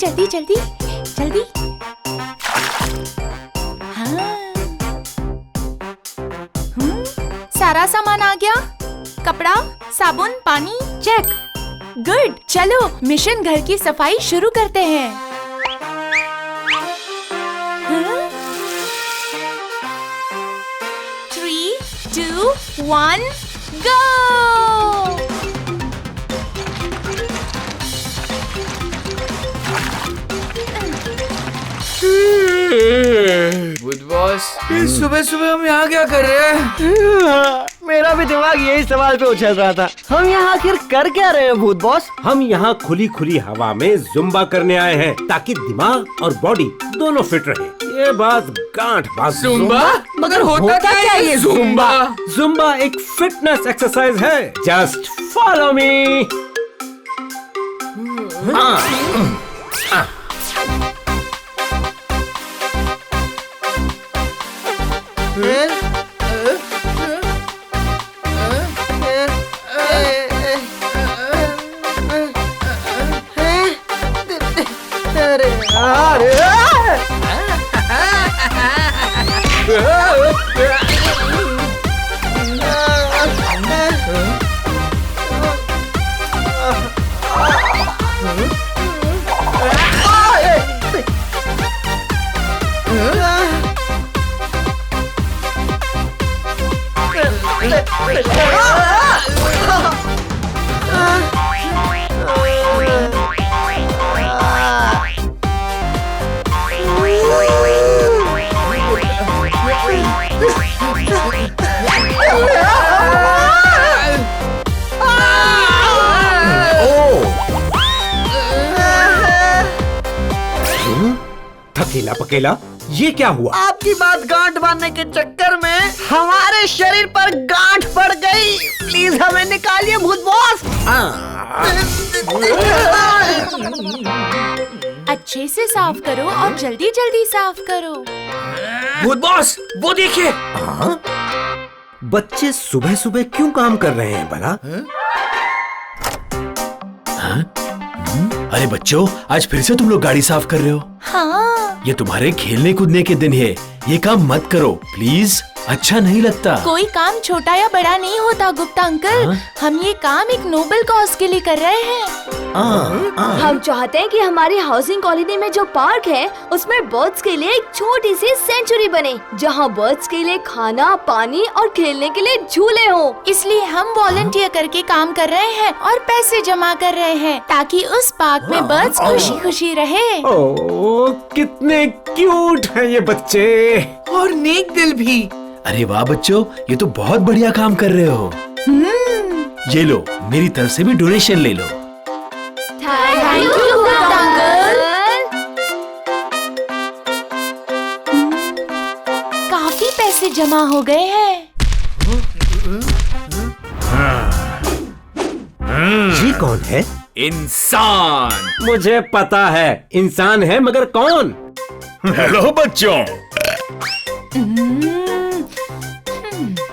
जल्दी जल्दी जल्दी। हाँ। सारा सामान आ गया। कपड़ा, साबुन, पानी, चेक। गुड। चलो मिशन घर की सफाई शुरू करते हैं। 3, 2, 1, go! बुध बॉस, सुबह सुबह हम यहाँ क्या कर रहे हैं? मेरा भी दिमाग यही सवाल पे उछल रहा था। हम यहाँ आखिर कर क्या रहे हैं भूत बॉस? हम यहाँ खुली खुली हवा में जुम्बा करने आए हैं ताकि दिमाग और बॉडी दोनों फिट रहे। ये बात गांठ बात। जुम्बा? मगर होता क्या है ये जुम्बा? जुम्बा एक फिटनेस एक्सरसाइज है। Just follow me. थकेला पकेला, ये क्या हुआ? आपकी बात गांठ बांधने के चक्कर में हमारे शरीर पर गांठ पड़ गई। प्लीज हमें निकालिए भूत बॉस। अच्छे से साफ करो और जल्दी जल्दी साफ करो। बुध बॉस, वो देखिए। बच्चे सुबह सुबह क्यों काम कर रहे हैं भला? अरे बच्चों, आज फिर से तुम लोग गाड़ी साफ कर रहे हो? हाँ। ये तुम्हारे खेलने कूदने के दिन है, ये काम मत करो प्लीज, अच्छा नहीं लगता। कोई काम छोटा या बड़ा नहीं होता गुप्ता अंकल। हम ये काम एक नोबल कॉज के लिए कर रहे हैं। हम चाहते हैं कि हमारी हाउसिंग कॉलोनी में जो पार्क है उसमें बर्ड्स के लिए एक छोटी सी सेंचुरी बने, जहां बर्ड्स के लिए खाना, पानी और खेलने के लिए झूले हों। इसलिए हम वॉलंटियर करके काम कर रहे हैं और पैसे जमा कर रहे हैं ताकि उस पार्क में बर्ड्स खुशी खुशी रहे। ओह, कितने क्यूट हैं ये बच्चे। और नेक दिल भी। अरे वाह बच्चों, ये तो बहुत बढ़िया काम कर रहे हो। ये लो, मेरी तरफ से भी डोनेशन ले लो। Thank you Gupta uncle. काफी पैसे जमा हो गए हैं। ये कौन है? इंसान। मुझे पता है इंसान है, मगर कौन? हेलो बच्चों।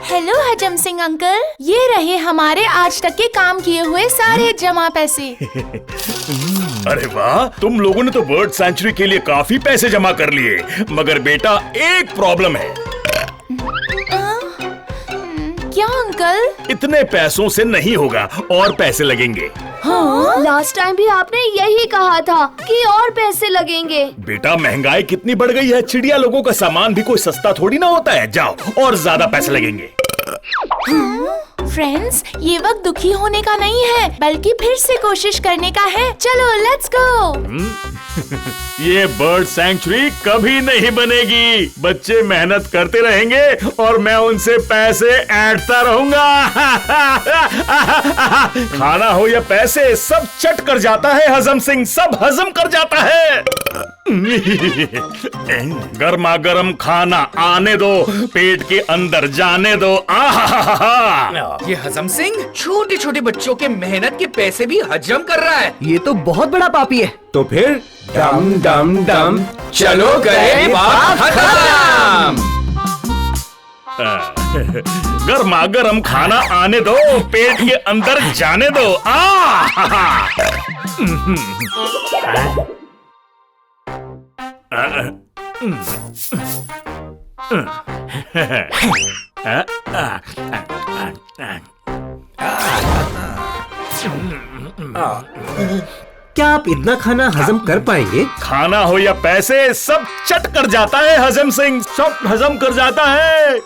हेलो हजम सिंह अंकल, ये रहे हमारे आज तक के काम किए हुए सारे जमा पैसे। अरे वाह, तुम लोगों ने तो बर्ड सेंचुरी के लिए काफी पैसे जमा कर लिए, मगर बेटा एक प्रॉब्लम है। क्या अंकल? इतने पैसों से नहीं होगा, और पैसे लगेंगे। हाँ? लास्ट टाइम भी आपने यही कहा था कि और पैसे लगेंगे। बेटा महंगाई कितनी बढ़ गई है, चिड़िया लोगों का सामान भी कोई सस्ता थोड़ी ना होता है। जाओ, और ज्यादा पैसे लगेंगे। फ्रेंड्स, ये वक्त दुखी होने का नहीं है, बल्कि फिर से कोशिश करने का है। चलो लेट्स गो। ये बर्ड सैंक्चुरी कभी नहीं बनेगी। बच्चे मेहनत करते रहेंगे और मैं उनसे पैसे ऐंठता रहूंगा। खाना हो या पैसे, सब चट कर जाता है हजम सिंह, सब हजम कर जाता है। गर्मा गर्म खाना आने दो, पेट के अंदर जाने दो। ये हजम सिंह छोटे छोटे बच्चों के मेहनत के पैसे भी हजम कर रहा है। ये तो बहुत बड़ा पापी है। तो फिर डम डम डम चलो करें बात खत्म। गर्मा गर्म खाना आने दो, पेट के अंदर जाने दो। क्या आप इतना खाना हजम कर पाएंगे? खाना हो या पैसे, सब चट कर जाता है हजम सिंह, सब हजम कर जाता है।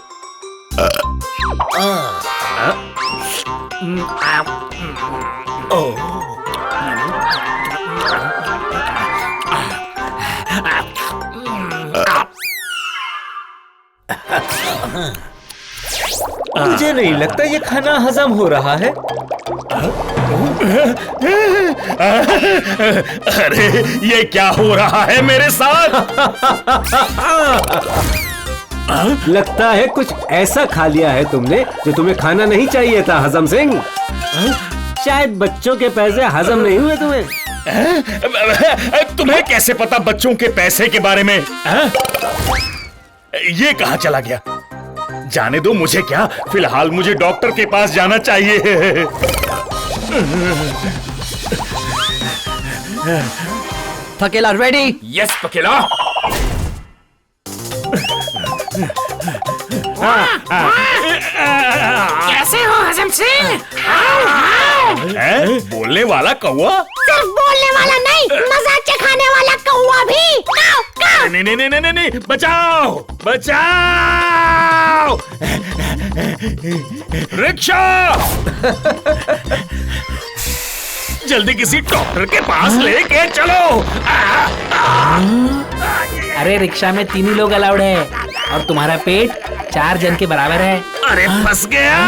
मुझे नहीं लगता ये खाना हजम हो रहा है। अरे ये क्या हो रहा है मेरे साथ? लगता है कुछ ऐसा खा लिया है तुमने जो तुम्हें खाना नहीं चाहिए था हजम सिंह। शायद बच्चों के पैसे हजम नहीं हुए तुम्हें। तुम्हें कैसे पता बच्चों के पैसे के बारे में? ये कहाँ चला गया? जाने दो, मुझे क्या, फिलहाल मुझे डॉक्टर के पास जाना चाहिए। पकेला रेडी? यस पकेला। कैसे हो हजम सिंह? बोलने वाला कौवा? सिर्फ बोलने वाला नहीं, मजाक चखाने वाला कौवा भी। काऊ, काऊ। नहीं नहीं नहीं नहीं नहीं, बचाओ बचाओ! रिक्शा! जल्दी किसी डॉक्टर के पास लेके चलो। अरे रिक्शा में 3 ही लोग अलाउड है और तुम्हारा पेट 4 जन के बराबर है। अरे फंस गया।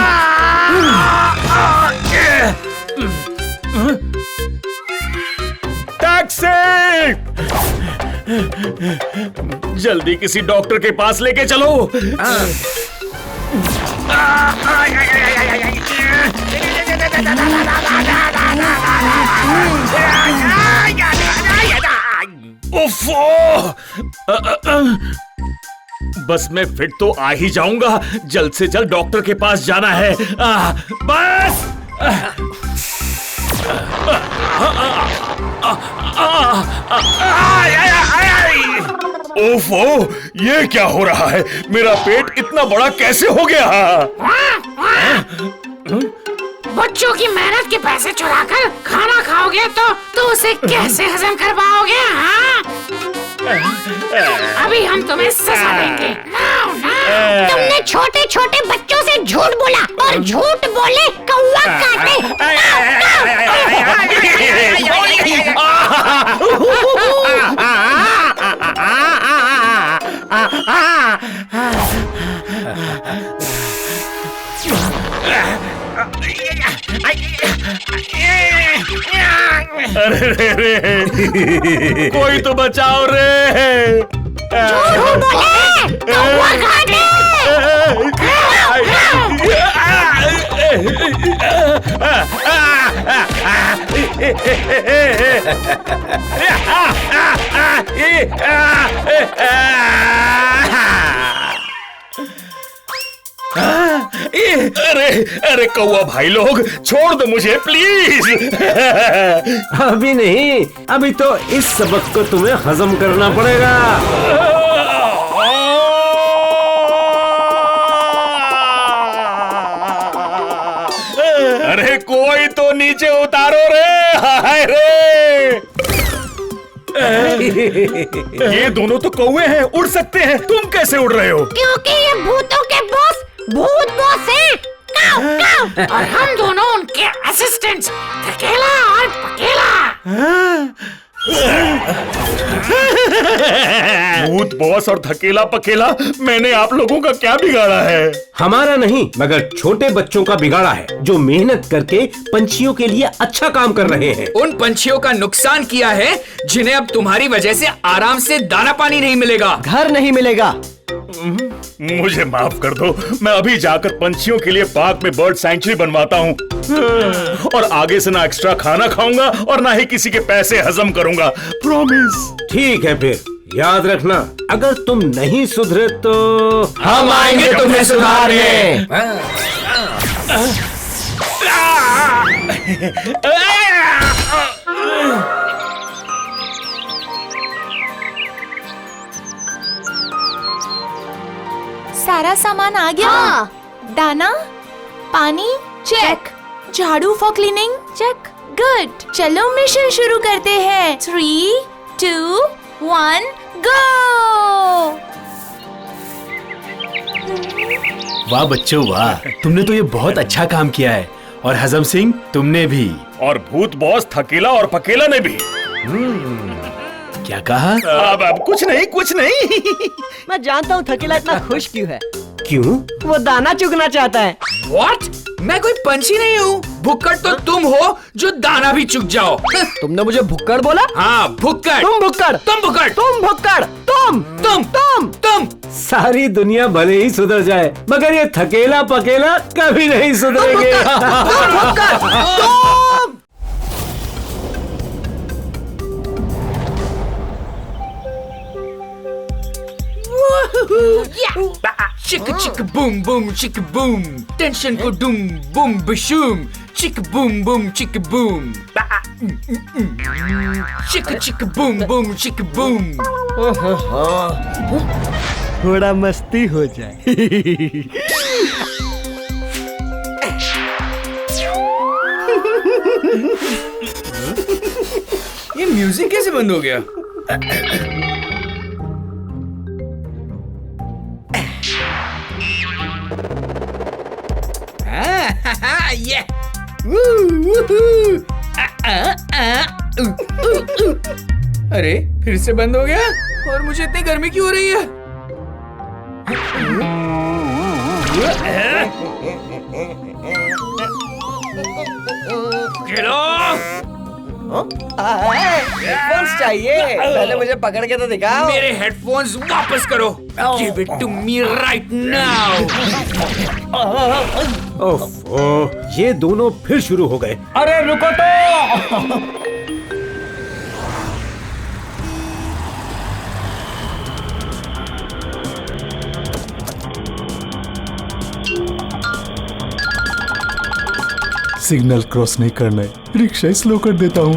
टैक्सी! जल्दी किसी डॉक्टर के पास लेके चलो। उफ़ो! बस मैं फिट तो आ ही जाऊंगा, जल्द से जल्द डॉक्टर के पास जाना है। बस! ओफो, ये क्या हो रहा है? मेरा पेट इतना बड़ा कैसे हो गया? बच्चों की मेहनत के पैसे चुराकर खाना खाओगे तो उसे कैसे हजम कर पाओगे? हाँ? अभी हम तुम्हें सजा देंगे। तुमने छोटे छोटे बच्चों से झूठ बोला और झूठ बोले कौवा काटे। अरे रे, कोई तो बचाओ रे! झूठ बोले कौवा काटे। अरे अरे कौवा भाई लोग, छोड़ दो मुझे प्लीज। अभी नहीं, अभी तो इस सबक को तुम्हें हजम करना पड़ेगा। अरे कोई तो नीचे उतारो रे! हाय रे! ये दोनों तो कौवे हैं, उड़ सकते हैं, तुम कैसे उड़ रहे हो? क्योंकि ये भूतों के बॉस भूत बॉस हैं। काऊ, काऊ। और हम दोनों उनके असिस्टेंट्स, थकेला और पकेला। भूत बॉस और थकेला पकेला, मैंने आप लोगों का क्या बिगाड़ा है? हमारा नहीं, मगर छोटे बच्चों का बिगाड़ा है, जो मेहनत करके पंछियों के लिए अच्छा काम कर रहे हैं। उन पंछियों का नुकसान किया है जिन्हें अब तुम्हारी वजह से आराम से दाना पानी नहीं मिलेगा, घर नहीं मिलेगा। मुझे माफ कर दो, मैं अभी जाकर पंछियों के लिए पार्क में बर्ड सैंक्चुरी बनवाता हूँ। और आगे से ना एक्स्ट्रा खाना खाऊंगा और ना ही किसी के पैसे हजम करूंगा, प्रॉमिस। ठीक है, फिर याद रखना, अगर तुम नहीं सुधरे तो हम आएंगे तुम्हें सुधारने। सारा सामान आ गया? हाँ। दाना, पानी, चेक। झाड़ू फॉर क्लीनिंग, चेक। गुड, चलो मिशन शुरू करते हैं। 3, 2, 1, गो। वाह बच्चों वाह, तुमने तो ये बहुत अच्छा काम किया है। और हजम सिंह तुमने भी। और भूत बॉस थकेला और पकेला ने भी। क्या कहा? अब कुछ नहीं। मैं जानता हूँ थकेला इतना खुश क्यों है। क्यों? वो दाना चुगना चाहता है। What? मैं कोई पंछी नहीं हूँ। भुक्कड़ तो तुम हो जो दाना भी चुग जाओ। तुमने मुझे भुक्कड़ बोला? हाँ, भुक्कड़। तुम भुक्कड़। तुम भुक्कड़। तुम भुक्कड़। तुम। सारी दुनिया भले ही सुधर जाए, मगर ये थकेला पकेला कभी नहीं सुधरेंगे। चिक चिक बूम बूम चिक बूम, टेंशन को डूम बूम बशूम, चिक बूम बूम चिक बूम, चिक चिक बूम बूम चिक बूम। थोड़ा मस्ती हो जाए। ये म्यूजिक कैसे बंद हो गया? ये अरे फिर से बंद हो गया। और मुझे इतनी गर्मी क्यों हो रही है? हेडफोन्स चाहिए, पहले मुझे पकड़ के तो दिखाओ। मेरे हेडफोन्स वापस करो। Give it to me right now. ओह, ये दोनों फिर शुरू हो गए। अरे रुको तो। सिग्नल क्रॉस नहीं करना है, रिक्शा स्लो कर देता हूँ।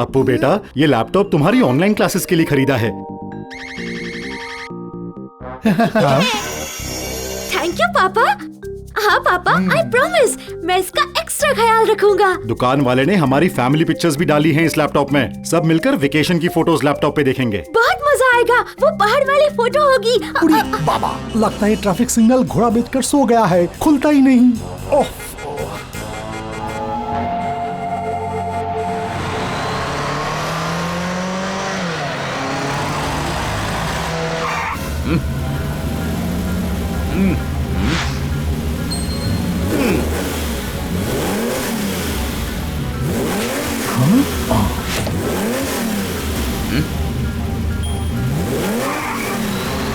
अप्पू बेटा, ये लैपटॉप तुम्हारी ऑनलाइन क्लासेस के लिए खरीदा है। थैंक यू पापा। हाँ पापा, आई प्रॉमिस मैं इसका एक्स्ट्रा ख्याल रखूंगा। दुकान वाले ने हमारी फैमिली पिक्चर्स भी डाली हैं इस लैपटॉप में। सब मिलकर वेकेशन की फोटोज लैपटॉप पे देखेंगे। बहुत मजा आएगा। वो पहाड़ वाली फोटो होगी। बाबा, लगता है ट्रैफिक सिग्नल घोड़ा बेचकर सो गया है, खुलता ही नहीं। ओह,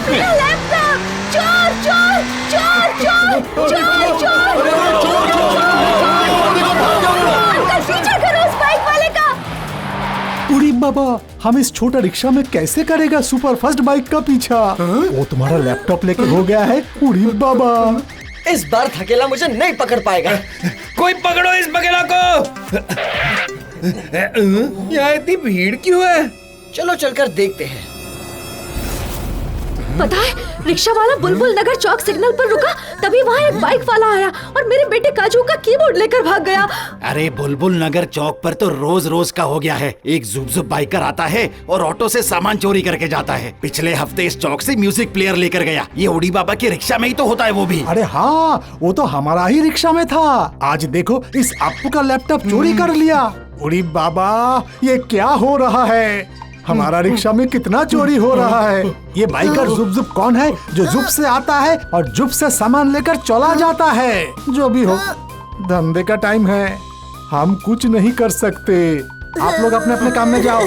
मेरा लैपटॉप! चोर चोर चोर चोर चोर चोर! अंकल पीछा करो उस बाइक वाले का। उड़ी बाबा, हम इस छोटा रिक्शा में कैसे करेगा सुपर फास्ट बाइक का पीछा? वो तुम्हारा लैपटॉप लेके हो गया है। उड़ी बाबा, इस बार थकेला मुझे नहीं पकड़ पाएगा। कोई पकड़ो इस बकेला को। यहाँ इतनी भीड़ क्यों है? चलो चलकर देखते हैं। पता है, रिक्शा वाला बुलबुल नगर चौक सिग्नल पर रुका, तभी वहाँ एक बाइक वाला आया और मेरे बेटे काजू का कीबोर्ड लेकर भाग गया। अरे बुलबुल नगर चौक पर तो रोज रोज का हो गया है। एक जुब बाइकर आता है और ऑटो से सामान चोरी करके जाता है। पिछले हफ्ते इस चौक से म्यूजिक प्लेयर लेकर गया। ये उड़ी बाबा की रिक्शा में ही तो होता है वो भी। अरे हाँ, वो तो हमारा ही रिक्शा में था। आज देखो, इस अप्पू का लैपटॉप चोरी कर लिया। उड़ी बाबा, ये क्या हो रहा है? हमारा रिक्शा में कितना चोरी हो रहा है। ये बाइकर जुब कौन है जो जुब से आता है और जुब से सामान लेकर चला जाता है? जो भी हो, धंधे का टाइम है, हम कुछ नहीं कर सकते। आप लोग अपने अपने काम में जाओ।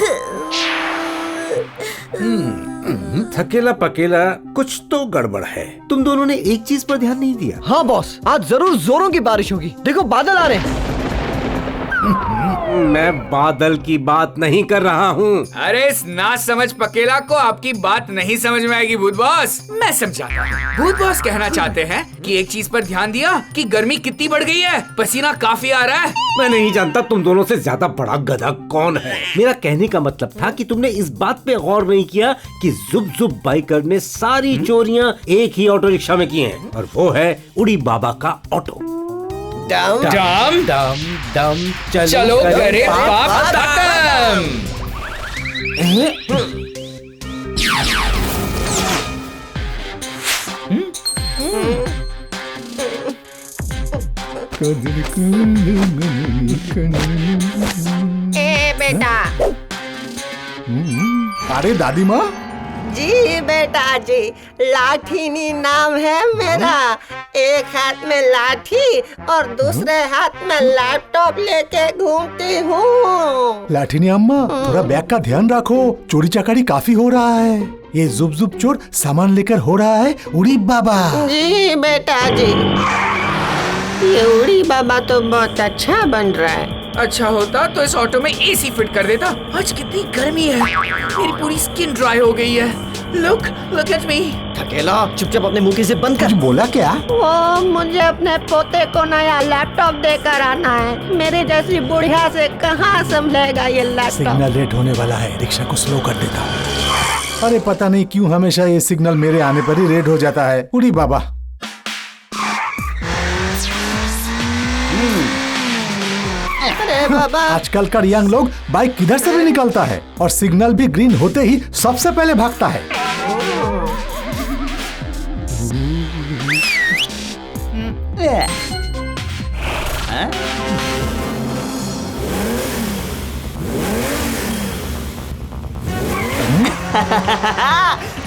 थकेला पकेला, कुछ तो गड़बड़ है। तुम दोनों ने एक चीज पर ध्यान नहीं दिया। हाँ बॉस, आज जरूर जोरों की बारिश होगी। देखो बादल आ रहे हैं। मैं बादल की बात नहीं कर रहा हूँ। अरे इस ना समझ पकेला को आपकी बात नहीं समझ में आएगी भूत बॉस। मैं समझाता हूँ। भूत बॉस कहना चाहते हैं कि एक चीज पर ध्यान दिया कि गर्मी कितनी बढ़ गई है, पसीना काफी आ रहा है। मैं नहीं जानता तुम दोनों से ज्यादा बड़ा गधा कौन है। मेरा कहने का मतलब था कि तुमने इस बात पे गौर नहीं किया कि जुब जुब बाइकर ने सारी चोरियां एक ही ऑटो रिक्शा में की हैं, और वो है उड़ी बाबा का ऑटो। डम डम दम दम चलो करे पाप खत्म। ए बेटा। अरे दादी माँ, जी बेटा जी, लाठीनी नाम है मेरा। एक हाथ में लाठी और दूसरे हाथ में लैपटॉप लेके घूमती हूँ। लाठीनी अम्मा, थोड़ा बैग का ध्यान रखो, चोरी चकारी काफी हो रहा है। ये जुब जुब चोर सामान लेकर हो रहा है उड़ी बाबा। जी बेटा जी, ये उड़ी बाबा तो बहुत अच्छा बन रहा है। अच्छा होता तो इस ऑटो में एसी फिट कर देता। आज कितनी गर्मी है, मेरी पूरी स्किन ड्राई हो गई है। Look at me. थकेला, चुपचाप अपने मुंह से बंद कर। बोला क्या? वो मुझे अपने पोते को नया लैपटॉप देकर आना है। मेरे जैसी बुढ़िया से कहाँ संभलेगा ये लैपटॉप। सिग्नल लेट होने वाला है, रिक्शा को स्लो कर देता हूँ। अरे पता नहीं क्यों हमेशा ये सिग्नल मेरे आने पर ही रेड हो जाता है। उड़ी बाबा। अरे बाबा, आजकल का यंग लोग बाइक किधर से भी निकलता है और सिग्नल भी ग्रीन होते ही सबसे पहले भागता है।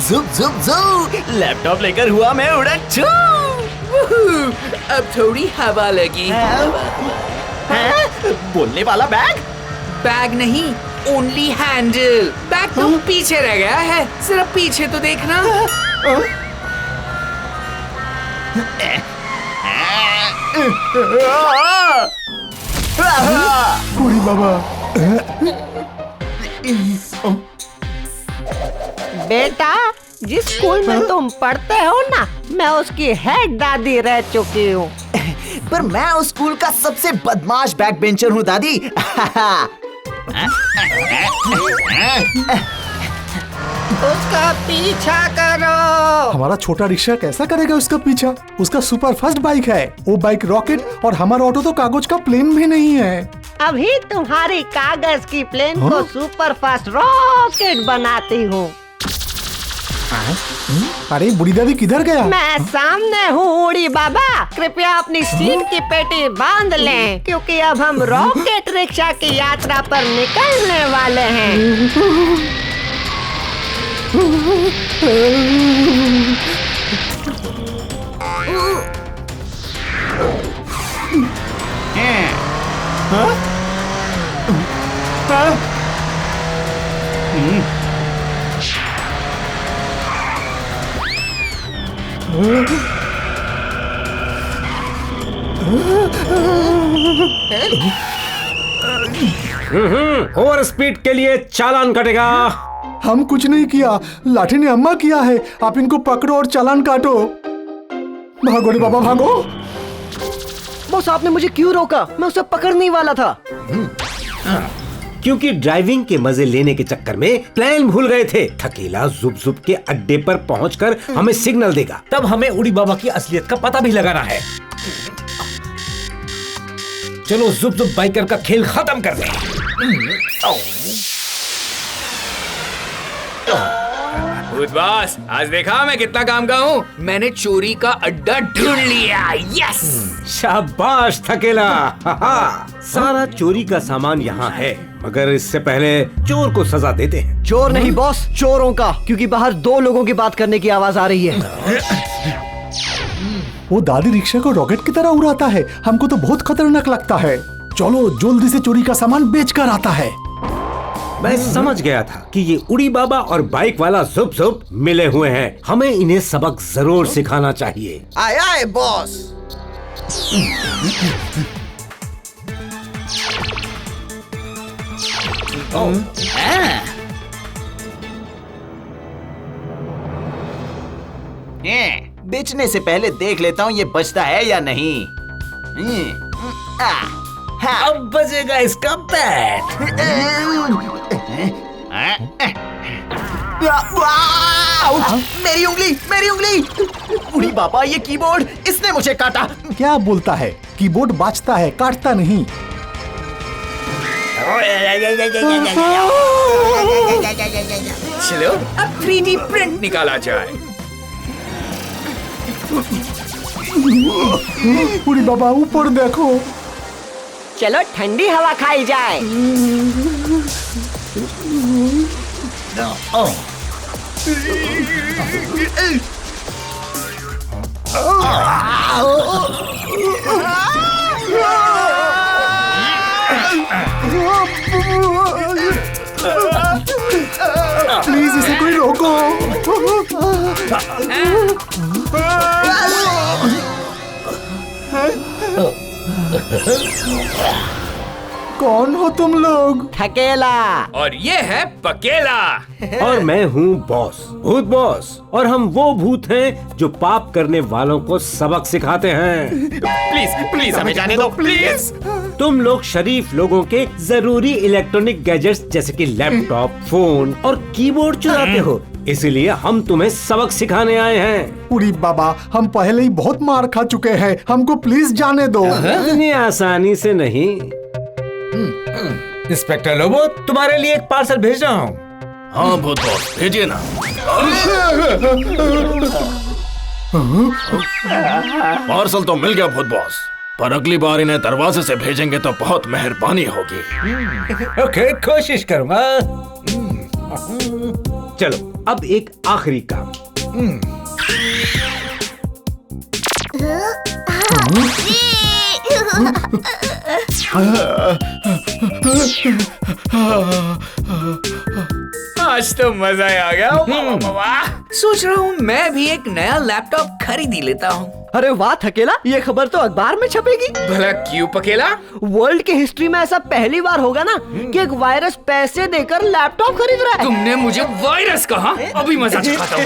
जुब जुब जुब, लैपटॉप लेकर हुआ मैं उड़न छू। अब थोड़ी हवा लगी। बोलने वाला बैग? बैग नहीं, ओनली हैंडल। बैग तो पीछे रह गया है, सिर्फ पीछे तो देखना। उड़ी बाबा। बेटा, जिस स्कूल में तुम पढ़ते हो ना, मैं उसकी हेड दादी रह चुकी हूँ। पर मैं उस स्कूल का सबसे बदमाश बैक बेंचर हूँ दादी। उसका पीछा करो। हमारा छोटा रिक्शा कैसा करेगा उसका पीछा? उसका सुपर फास्ट बाइक है, वो बाइक रॉकेट, और हमारा ऑटो तो कागज का प्लेन भी नहीं है। अभी तुम्हारी कागज की प्लेन को सुपर फास्ट रॉकेट बनाती हूँ। अरे बुढ़ी दादी किधर गया? मैं सामने हूँ उड़ी बाबा, कृपया अपनी सीट की पेटी बांध लें, क्योंकि अब हम रॉकेट रिक्शा की यात्रा पर निकलने वाले हैं। ओवर स्पीड के लिए चालान कटेगा। हम कुछ नहीं किया, लाठी ने अम्मा किया है। आप इनको पकड़ो और चालान काटो। भागो रे बाबा भागो। बॉस, आपने मुझे क्यों रोका? मैं उसे पकड़ने ही वाला था। क्योंकि ड्राइविंग के मजे लेने के चक्कर में प्लान भूल गए थे। थकेला जुब जुब के अड्डे पर पहुंचकर हमें सिग्नल देगा, तब हमें उड़ी बाबा की असलियत का पता भी लगाना है। चलो जुब जुब बाइकर का खेल खत्म कर दें। भूत बॉस, आज देखा मैं कितना काम का हूँ। मैंने चोरी का अड्डा ढूंढ लिया। यस, शाबाश थकेला। सारा चोरी का सामान यहाँ है, मगर इससे पहले चोर को सजा देते हैं। चोर नहीं बॉस, चोरों का, क्योंकि बाहर दो लोगों की बात करने की आवाज आ रही है। वो दादी रिक्शा को रॉकेट की तरह उड़ाता है, हमको तो बहुत खतरनाक लगता है। चलो जल्दी से चोरी का सामान बेच कर आता है। मैं समझ गया था कि ये उड़ी बाबा और बाइक वाला जुब जुब मिले हुए हैं। हमें इन्हें सबक जरूर सिखाना चाहिए। आए आए बॉस। बेचने से पहले देख लेता हूँ ये बचता है या नहीं। अब बजेगा इसका बैट। मेरी उंगली, मेरी उंगली। उड़ी बाबा, ये कीबोर्ड, इसने मुझे काटा। क्या बोलता है? कीबोर्ड बाजता है, काटता नहीं। चलो अब 3D प्रिंट निकाला जाए। उड़ी बाबा, ऊपर देखो। चलो ठंडी हवा खाई जाए। प्लीज इसे कोई रोको। कौन हो तुम लोग? थकेला। और ये है पकेला। और मैं हूँ बॉस, भूत बॉस। और हम वो भूत हैं जो पाप करने वालों को सबक सिखाते हैं। प्लीज प्लीज हमें जाने दो, प्लीज। तुम लोग शरीफ लोगों के जरूरी इलेक्ट्रॉनिक गैजेट्स जैसे कि लैपटॉप, फोन और कीबोर्ड चुराते हो, इसीलिए हम तुम्हें सबक सिखाने आए हैं। उड़ी बाबा, हम पहले ही बहुत मार खा चुके हैं, हमको प्लीज जाने दो। इतनी आसानी से नहीं। इंस्पेक्टर लोबो, तुम्हारे लिए एक पार्सल भेज रहा हूँ। हाँ भूत बॉस, भेजिए ना। पार्सल तो मिल गया भूत बॉस, पर अगली बार इन्हें दरवाजे से भेजेंगे तो बहुत मेहरबानी होगी। ओके, कोशिश करूँगा। चलो अब एक आखिरी काम। आज तो मजा ही आ गया। सोच रहा हूँ मैं भी एक नया लैपटॉप खरीद ही लेता हूँ। अरे वाह थकेला, ये खबर तो अखबार में छपेगी। भला क्यों पकेला? वर्ल्ड की हिस्ट्री में ऐसा पहली बार होगा ना कि एक वायरस पैसे देकर लैपटॉप खरीद रहा है। तुमने मुझे वायरस कहा? अभी मजा चखाता हूँ।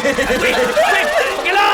पकेला!